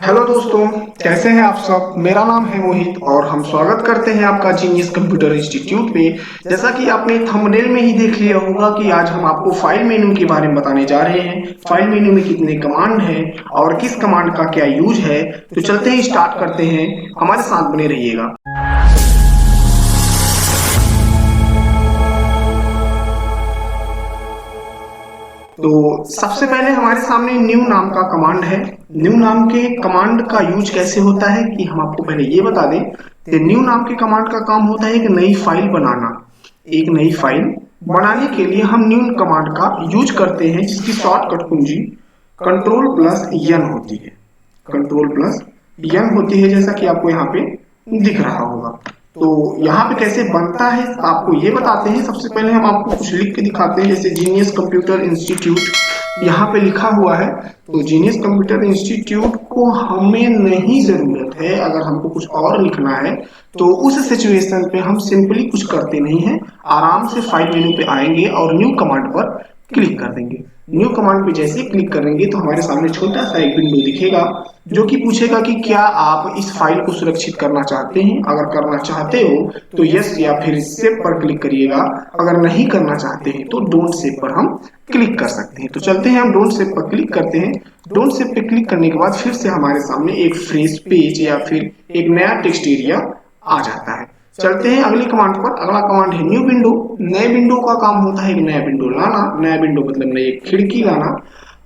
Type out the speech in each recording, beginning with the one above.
Hello दोस्तों, कैसे हैं आप सब। मेरा नाम है मोहित और हम स्वागत करते हैं आपका जीनियस कंप्यूटर इंस्टीट्यूट में। जैसा कि आपने थंबनेल में ही देख लिया होगा कि आज हम आपको फाइल मेनू के बारे में बताने जा रहे हैं। फाइल मेनू में कितने कमांड हैं और किस कमांड का क्या यूज है। तो चलते हैं, स्टार्ट करते हैं, हमारे साथ बने रहिएगा। तो सबसे पहले हमारे सामने न्यू नाम का कमांड है। न्यू नाम के कमांड का यूज कैसे होता है कि हम आपको पहले ये बता दें कि न्यू नाम के कमांड का काम होता है एक नई फाइल बनाना। एक नई फाइल बनाने के लिए हम न्यू कमांड का यूज करते हैं, जिसकी शॉर्टकट कुंजी कंट्रोल प्लस एन होती है। कंट्रोल प्लस एन होती है, जैसा कि आपको यहाँ पे दिख रहा होगा। तो यहाँ पे कैसे बनता है आपको ये बताते हैं। सबसे पहले हम आपको कुछ लिख के दिखाते हैं, जैसे जीनियस कंप्यूटर इंस्टीट्यूट यहाँ पे लिखा हुआ है। तो जीनियस कंप्यूटर इंस्टीट्यूट को हमें नहीं जरूरत है। अगर हमको कुछ और लिखना है तो उस सिचुएशन पे हम सिंपली कुछ करते नहीं है, आराम से फाइल मेनू पे आएंगे और न्यू कमांड पर क्लिक कर देंगे। न्यू कमांड पे जैसे ही क्लिक करेंगे तो हमारे सामने छोटा सा एक विंडो दिखेगा, जो कि पूछेगा कि क्या आप इस फाइल को सुरक्षित करना चाहते हैं। अगर करना चाहते हो तो यस या फिर सेव पर क्लिक करिएगा। अगर नहीं करना चाहते हैं तो डोंट सेव पर हम क्लिक कर सकते हैं। तो चलते हैं, हम डोंट सेव पर क्लिक करते हैं। डोंट सेव पे क्लिक करने के बाद फिर से हमारे सामने एक फ्रेश पेज या फिर एक नया टेक्स्ट एरिया आ जाता है। चलते हैं अगली कमांड पर। अगला कमांड है न्यू विंडो। नए विंडो का काम होता है एक नया विंडो लाना। नया विंडो मतलब नई खिड़की लाना।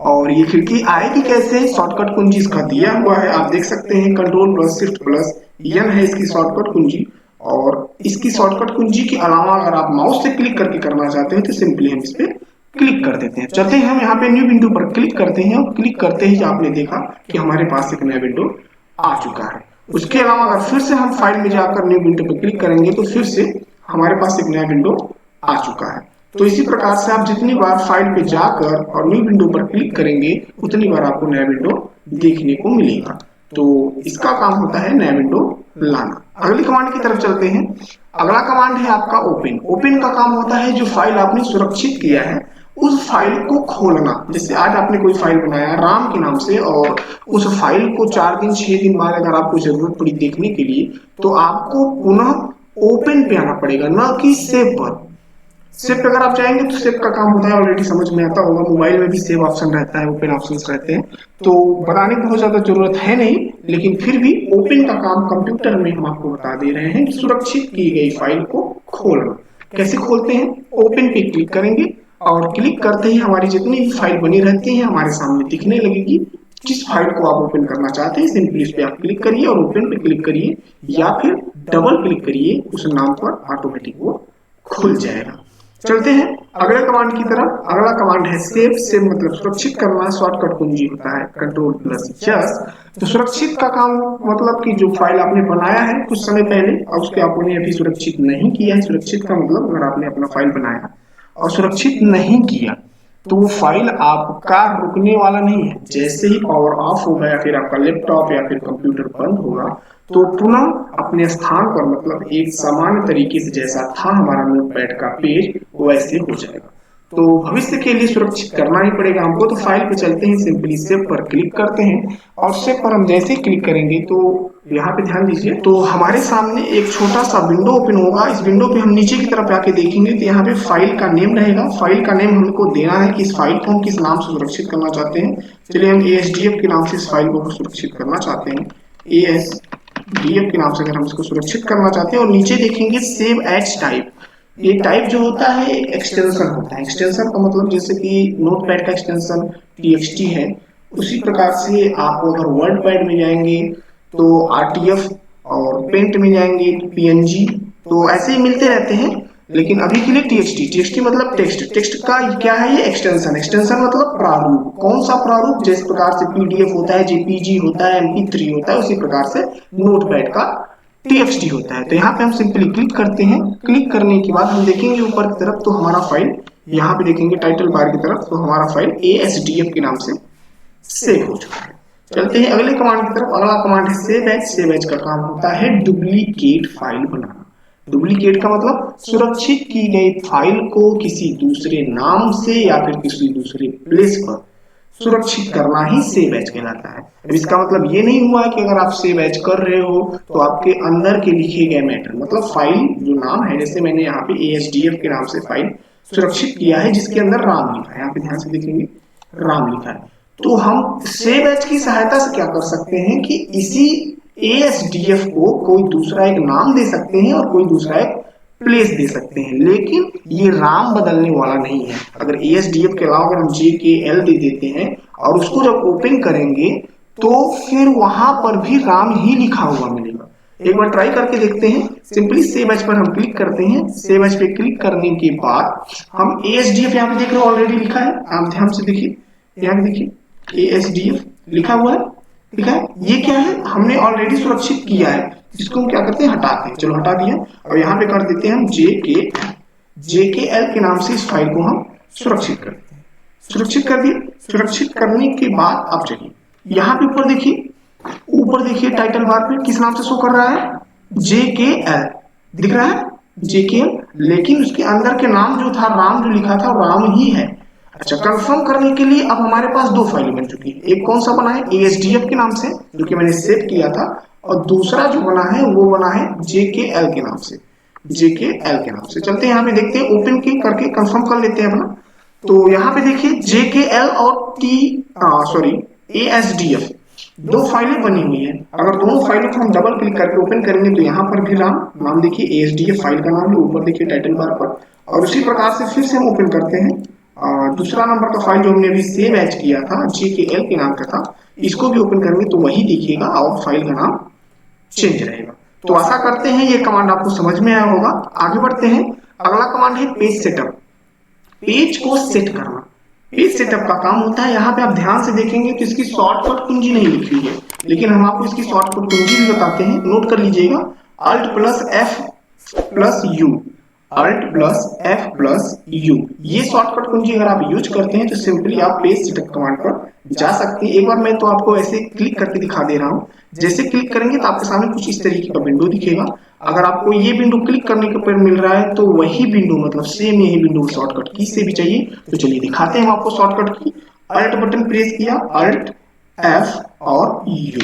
और ये खिड़की आएगी कैसे, शॉर्टकट कुंजी इसका दिया हुआ है, आप देख सकते हैं। Control plus shift plus N है इसकी शॉर्टकट कुंजी। और इसकी शॉर्टकट कुंजी के अलावा अगर आप माउस से क्लिक करके करना चाहते हैं तो सिंपली हम इस पे क्लिक कर देते हैं। चलते हैं, हम यहाँ पे न्यू विंडो पर क्लिक करते हैं और क्लिक करते ही आपने देखा कि हमारे पास एक नया विंडो आ चुका है। उसके अलावा अगर फिर से हम फाइल में जाकर न्यू विंडो पर क्लिक करेंगे तो फिर से हमारे पास एक नया विंडो आ चुका है। तो इसी प्रकार से आप जितनी बार फाइल पे जाकर और न्यू विंडो पर क्लिक करेंगे उतनी बार आपको नया विंडो देखने को मिलेगा। तो इसका काम होता है नया विंडो लाना। अगली कमांड की तरफ चलते हैं। अगला कमांड है आपका ओपन। ओपन का काम होता है जो फाइल आपने सुरक्षित किया है उस फाइल को खोलना। जैसे आज आपने कोई फाइल बनाया राम के नाम से और उस फाइल को 4 दिन 6 दिन बाद अगर आपको जरूरत पड़ी देखने के लिए तो आपको पुनः ओपन पे आना पड़ेगा, ना कि सेव पर। सेव पे अगर आप जाएंगे तो सेव का काम होता है, ऑलरेडी समझ में आता होगा, मोबाइल में भी सेव ऑप्शन रहता है, ओपन ऑप्शंस रहते हैं। तो बताने की बहुत ज्यादा जरूरत है नहीं, लेकिन फिर भी ओपन का काम कंप्यूटर में हम आपको बता दे रहे हैं कि सुरक्षित की गई फाइल को खोलना। कैसे खोलते हैं, ओपन पे क्लिक करेंगे और क्लिक करते ही हमारी जितनी भी फाइल बनी रहती है हमारे सामने दिखने लगेगी। जिस फाइल को आप ओपन करना चाहते हैं सिंपली इस पे आप क्लिक करिए और ओपन पे क्लिक करिए या फिर डबल क्लिक करिए, उस नाम पर ऑटोमेटिक वो खुल जाएगा। चलते हैं अगले कमांड की तरफ। अगला कमांड है सेव। सेव मतलब सुरक्षित करना, शॉर्टकट कुंजी होता है कंट्रोल प्लस यस। तो सुरक्षित का काम मतलब कि जो फाइल आपने बनाया है कुछ समय पहले और उसके आपने अभी सुरक्षित नहीं किया है। सुरक्षित का मतलब अगर आपने अपना फाइल बनाया और सुरक्षित नहीं किया तो वो फाइल आपका रुकने वाला नहीं है। जैसे ही पावर ऑफ होगा या फिर आपका लैपटॉप या फिर कंप्यूटर बंद होगा तो पुनः अपने स्थान पर मतलब एक सामान्य तरीके से जैसा था हमारा नोटपैड का पेज वैसे हो जाएगा। तो भविष्य के लिए सुरक्षित करना ही पड़ेगा हमको। तो फाइल पे चलते हैं, सिंपली सेव पर क्लिक करते हैं और सेव पर हम जैसे ही क्लिक करेंगे तो यहाँ पे ध्यान दीजिए तो हमारे सामने एक छोटा सा विंडो ओपन होगा। इस विंडो पे हम नीचे की तरफ आके देखेंगे तो यहाँ पे फाइल का नेम रहेगा। फाइल का नेम हमको देना है कि इस फाइल को हम किस नाम से सुरक्षित करना चाहते हैं। चलिए हम ASDF के नाम से इस फाइल को सुरक्षित करना चाहते हैं। ASDF के नाम से अगर हम इसको सुरक्षित करना चाहते हैं और नीचे देखेंगे सेव एज टाइप। ये टाइप जो होता है एक एक्सटेंशन होता है। एक्सटेंशन का मतलब जैसे कि नोटपैड का एक्सटेंशन TXT है, उसी प्रकार से आप अगर वर्ड पैड में जाएंगे तो RTF और पेंट में जाएंगे तो PNG। तो ऐसे ही मिलते रहते हैं, लेकिन अभी के लिए TXT मतलब टेक्स्ट। टेक्स्ट का क्या है ये एक्सटेंशन। एक्सटेंशन मतलब प्रारूप। कौन सा प्रारूप, जिस प्रकार से PDF होता है, JPG होता है, MP3 होता है, उसी प्रकार से नोटपैड का TXT होता है। तो यहाँ पे हम सिंपली क्लिक करते हैं। क्लिक करने के बाद हम देखेंगे ऊपर की तरफ तो हमारा फाइल यहाँ पे देखेंगे टाइटल बार की तरफ तो हमारा फाइल ASDF के नाम से सेव हो चुका है। चलते हैं अगले कमांड की तरफ। अगला कमांड है सेव एज। सेव एज का काम होता है डुप्लीकेट फाइल बनाना। डुप्लीकेट का मतलब सुरक्षित की गई फाइल को किसी दूसरे नाम से या फिर किसी दूसरे प्लेस पर सुरक्षित करना ही सेव एज कहलाता है। अब इसका मतलब ये नहीं हुआ कि अगर आप सेव एज कर रहे हो तो आपके अंदर के लिखे गए मैटर मतलब फाइल जो नाम है, जैसे मैंने यहाँ पे ASDF के नाम से फाइल सुरक्षित किया है जिसके अंदर राम लिखा है, यहाँ पे ध्यान से देखेंगे राम लिखा है, तो हम सेव एज की सहायता से क्या कर सकते हैं कि इसी ASDF को कोई दूसरा एक नाम दे सकते हैं और कोई दूसरा एक प्लेस दे सकते हैं, लेकिन ये राम बदलने वाला नहीं है। अगर ASDF के अलावा अगर हम JKL दे देते हैं और उसको जब ओपन करेंगे तो फिर वहां पर भी राम ही लिखा हुआ मिलेगा। एक बार ट्राई करके देखते हैं। सिंपली सेव एज पर हम क्लिक करते हैं। सेव एज पे क्लिक करने के बाद हम ASDF यहाँ पे देख रहे हो ऑलरेडी लिखा है, आप ध्यान से देखिए, यहाँ पे देखिए ASDF लिखा हुआ है, ठीक है। ये क्या है, हमने ऑलरेडी सुरक्षित किया है, इसको हम क्या करते हैं हटाते हैं। चलो हटा दिया। अब यहाँ पे कर देते हैं हम JKL के नाम से इस फाइल को हम सुरक्षित करते हैं। सुरक्षित कर दिए। सुरक्षित करने के बाद आप चलिए यहाँ पे ऊपर देखिए, ऊपर देखिए टाइटल बार पे किस नाम से शो कर रहा है, JKL दिख रहा है, JKL, लेकिन उसके अंदर के नाम जो था राम जो लिखा था राम ही है। अच्छा, कंफर्म करने के लिए अब हमारे पास दो फाइलें बन चुकी है। एक कौन सा बना है ASDF के नाम से जो कि मैंने सेव किया था, और दूसरा जो बना है वो बना है JKL के नाम से, JKL के नाम से। चलते हैं यहाँ पे देखते हैं, ओपन की करके कंफर्म कर लेते हैं अपना। तो यहाँ पे देखिए JKL और ASDF दो फाइलें बनी हुई है। अगर दोनों फाइलों को हम डबल क्लिक करके ओपन करेंगे तो यहाँ पर भी राम नाम देखिए, ASDF फाइल का नाम है ऊपर देखिए टाइटल बार पर, और उसी प्रकार से फिर से हम ओपन करते हैं दूसरा नंबर का फाइल जो हमने अभी सेव एज किया था JKL के नाम का था, इसको भी ओपन करेंगे तो वही दिखेगा और फाइल का नाम चेंज रहेगा। तो आशा करते हैं ये कमांड आपको समझ में आया होगा। आगे बढ़ते हैं। अगला कमांड है पेज सेटअप। पेज को सेट करना। पेज सेटअप का काम होता है, यहाँ पे आप ध्यान से देखेंगे कि इसकी शॉर्टकट कुंजी नहीं लिखी हुई है, लेकिन हम आपको इसकी शॉर्टकट कुंजी भी बताते हैं। नोट कर लीजिएगा, Alt+F+U, Alt+F+U, ये शॉर्टकट कुंजी अगर आप यूज करते हैं तो सिंपली आप पेज सेटअप कमांड पर जा सकते हैं। एक बार मैं तो आपको ऐसे क्लिक करके दिखा दे रहा हूँ। जैसे क्लिक करेंगे तो आपके सामने कुछ इस तरीके का विंडो दिखेगा। अगर आपको ये विंडो क्लिक करने के ऊपर मिल रहा है तो वही विंडो मतलब सेम यही विंडो शॉर्टकट की से भी चाहिए तो चलिए दिखाते हैं हम आपको शॉर्टकट की। अल्ट बटन प्रेस किया, Alt F और U,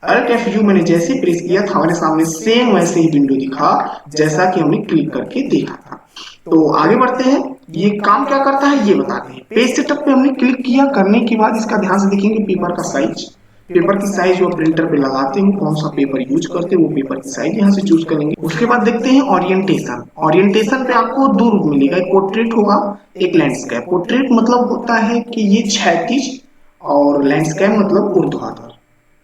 Alt F U मैंने जैसे प्रेस किया था हमारे सामने सेम वैसे ही विंडो दिखा जैसा कि हमने क्लिक करके देखा था। तो आगे बढ़ते हैं, ये काम क्या करता है ये बताते हैं। पेज सेटअप पे हमने क्लिक किया, करने के बाद इसका ध्यान से देखेंगे पेपर का साइज, पेपर की साइज जो प्रिंटर पे लगाते हैं कौन सा पेपर यूज करते हैं वो पेपर की साइज यहाँ से चूज करेंगे। उसके बाद देखते हैं ओरिएंटेशन। ओरिएंटेशन पे आपको दो रूप मिलेगा, एक पोर्ट्रेट होगा एक लैंडस्केप। पोर्ट्रेट मतलब होता है कि ये क्षैतिज और लैंडस्केप मतलब ऊर्ध्वाधर,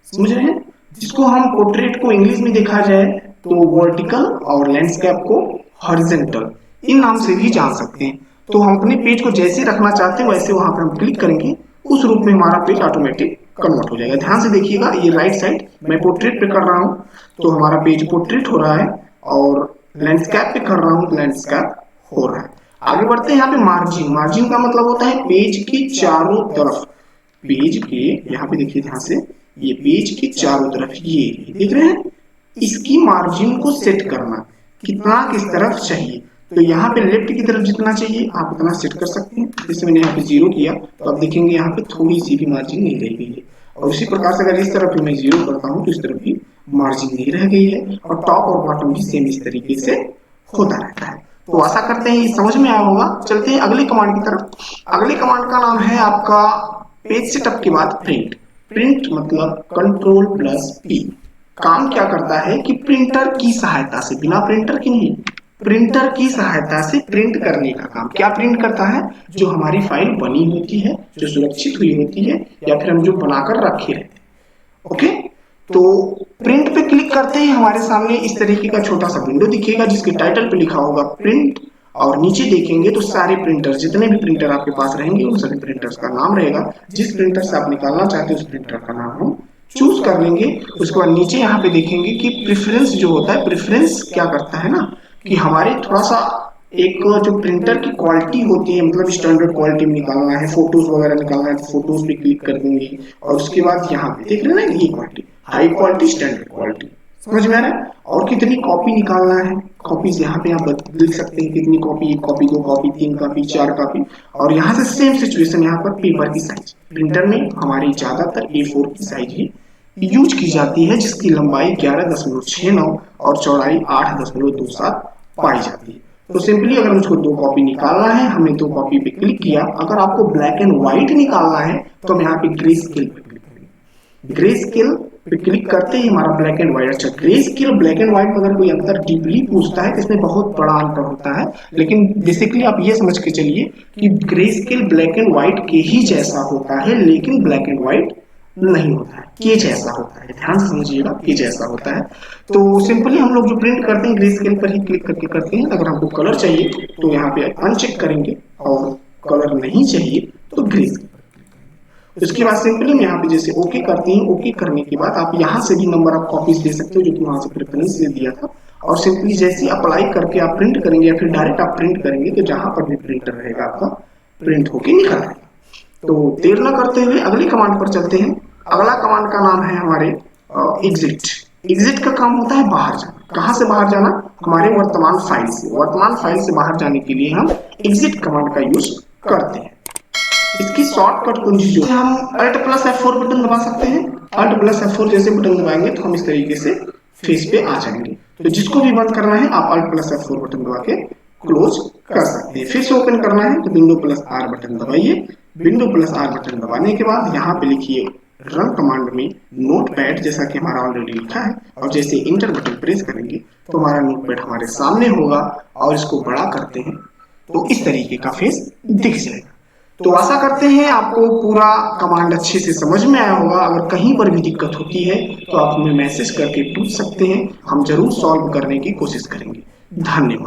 समझ रहे हैं। जिसको हम पोर्ट्रेट को इंग्लिश में देखा जाए तो वर्टिकल और लैंडस्केप को हॉरिजॉन्टल इन नाम से भी जान सकते हैं। तो हम अपने पेज को जैसे रखना चाहते हैं वैसे वहां पे हम क्लिक करेंगे, उस रूप में हमारा पेज ऑटोमेटिक कन्वर्ट हो जाएगा। ध्यान से देखिएगा, ये राइट साइड मैं पोर्ट्रेट पे कर रहा हूँ तो हमारा पेज पोर्ट्रेट हो रहा है, और लैंडस्केप पे कर रहा हूँ तो लैंडस्केप हो रहा है। आगे बढ़ते हैं। यहाँ पे मार्जिन, मार्जिन का मतलब होता है पेज के चारों तरफ, पेज के यहाँ पे देखिए ध्यान से, ये पेज के चारों तरफ ये देख रहे हैं, इसकी मार्जिन को सेट करना कितना किस तरफ चाहिए। तो यहाँ पे लेफ्ट की तरफ जितना चाहिए आप उतना सेट कर सकते हैं। जैसे मैंने यहाँ पे 0 किया तो आप देखेंगे यहाँ पे थोड़ी सी भी मार्जिन नहीं रह गई है, और उसी प्रकार से अगर इस तरफ भी मैं 0 करता हूँ तो इस तरफ भी मार्जिन नहीं रह गई है, और टॉप और बॉटम भी सेम इस तरीके से होता रहता है। तो आशा करते हैं ये समझ में आया होगा। चलते हैं अगले कमांड की तरफ। अगले कमांड का नाम है आपका पेज सेटअप के बाद प्रिंट। प्रिंट मतलब Ctrl+P। काम क्या करता है कि प्रिंटर की सहायता से, बिना प्रिंटर की नहीं, प्रिंटर की सहायता से प्रिंट करने का काम। क्या प्रिंट करता है, जो हमारी फाइल बनी होती है, जो सुरक्षित हुई होती है, या फिर हम जो बनाकर रखे रहते हैं। ओके, तो प्रिंट पे क्लिक करते ही हमारे सामने इस तरीके का छोटा सा विंडो दिखेगा जिसके टाइटल पे लिखा होगा प्रिंट, और नीचे देखेंगे तो सारे प्रिंटर, जितने भी प्रिंटर आपके पास रहेंगे उन सभी प्रिंटर्स का नाम रहेगा। जिस प्रिंटर से आप निकालना चाहते हैं उस प्रिंटर का नाम हम चूज कर लेंगे। उसके बाद नीचे यहाँ पे देखेंगे कि प्रेफरेंस जो होता है, प्रेफरेंस क्या करता है ना कि हमारे थोड़ा सा एक जो प्रिंटर की क्वालिटी होती है, मतलब स्टैंडर्ड क्वालिटी में निकालना है, फोटोज वगैरह निकालना है तो फोटोज पे क्लिक कर देंगे, और उसके बाद यहाँ पे देख रहे हैं ना ये quality, high quality standard quality, समझ में आ रहा है? और कितनी कॉपी निकालना है, कॉपीज यहाँ पे आप लिख सकते हैं कितनी copy, 1 copy, 2 copy, 3 copy, 4 copy. और यहाँ से सेम सिचुएशन, यहाँ पर पेपर की साइज, प्रिंटर में हमारी ज्यादातर A4 की साइज ही यूज की जाती है, जिसकी लंबाई 11.69 और चौड़ाई 8.27 पाई जाती है। तो सिंपली अगर मुझको 2 कॉपी निकालना है, हमने 2 कॉपी पे क्लिक किया। अगर आपको ब्लैक एंड व्हाइट निकालना है तो हम यहाँ पे ग्रे स्केल पे क्लिक करेंगे। ग्रे स्केल पे क्लिक करते ही हमारा ब्लैक एंड व्हाइट, अच्छा grey scale black and white में अगर कोई अंतर डीपली पूछता है तो इसमें बहुत बड़ा अंतर होता है, लेकिन बेसिकली आप ये समझ के चलिए कि grey scale black and white के ही जैसा होता है, लेकिन ब्लैक एंड व्हाइट नहीं होता है, के जैसा होता है, ध्यान से समझिएगा, के जैसा होता है। तो सिंपली हम लोग जो प्रिंट करते हैं ग्रे स्केल पर ही क्लिक करके करते हैं। अगर हमको कलर चाहिए तो यहाँ पे अनचेक करेंगे, और कलर नहीं चाहिए तो ग्रे स्केल। उसके बाद सिंपली हम यहाँ पे जैसे ओके करते हैं, ओके करने के बाद आप यहाँ से भी नंबर ऑफ कॉपीज दे सकते हो जो कि वहां से प्रेफरेंस से दिया था, और सिंपली जैसे अप्लाई करके आप प्रिंट करेंगे या फिर डायरेक्ट आप प्रिंट करेंगे तो जहां पर भी प्रिंटर रहेगा आपका प्रिंट होके निकल आएगा। तो देर न करते हुए अगली कमांड पर चलते हैं। अगला कमांड का नाम है हमारे एग्जिट। एग्जिट का काम होता है बाहर जाना। कहां से बाहर जाना? हमारे वर्तमान फाइल से। वर्तमान फाइल से बाहर जाने के लिए हम एग्जिट कमांड का यूज करते हैं। इसकी शॉर्टकट कुंजी जो है, हम Alt+F4 बटन दबा सकते हैं। Alt+F4 जैसे बटन दबाएंगे तो हम इस तरीके से फेस पे आ जाएंगे। तो जिसको भी बंद करना है आप Alt+F4 बटन दबा के क्लोज कर सकते हैं। फिर से ओपन करना है तो Window+R बटन दबाइए। Window+R बटन दबाने के बाद यहाँ पे लिखिए रन कमांड में नोटपैड, जैसा कि हमारा ऑलरेडी लिखा है, और जैसे इंटर बटन प्रेस करेंगे तो हमारा नोटपैड हमारे सामने होगा, और इसको बड़ा करते हैं तो इस तरीके का फेस दिख जाएगा। तो आशा करते हैं आपको पूरा कमांड अच्छे से समझ में आया होगा। अगर कहीं पर भी दिक्कत होती है तो आप हमें मैसेज करके पूछ सकते हैं, हम जरूर सॉल्व करने की कोशिश करेंगे। धन्यवाद।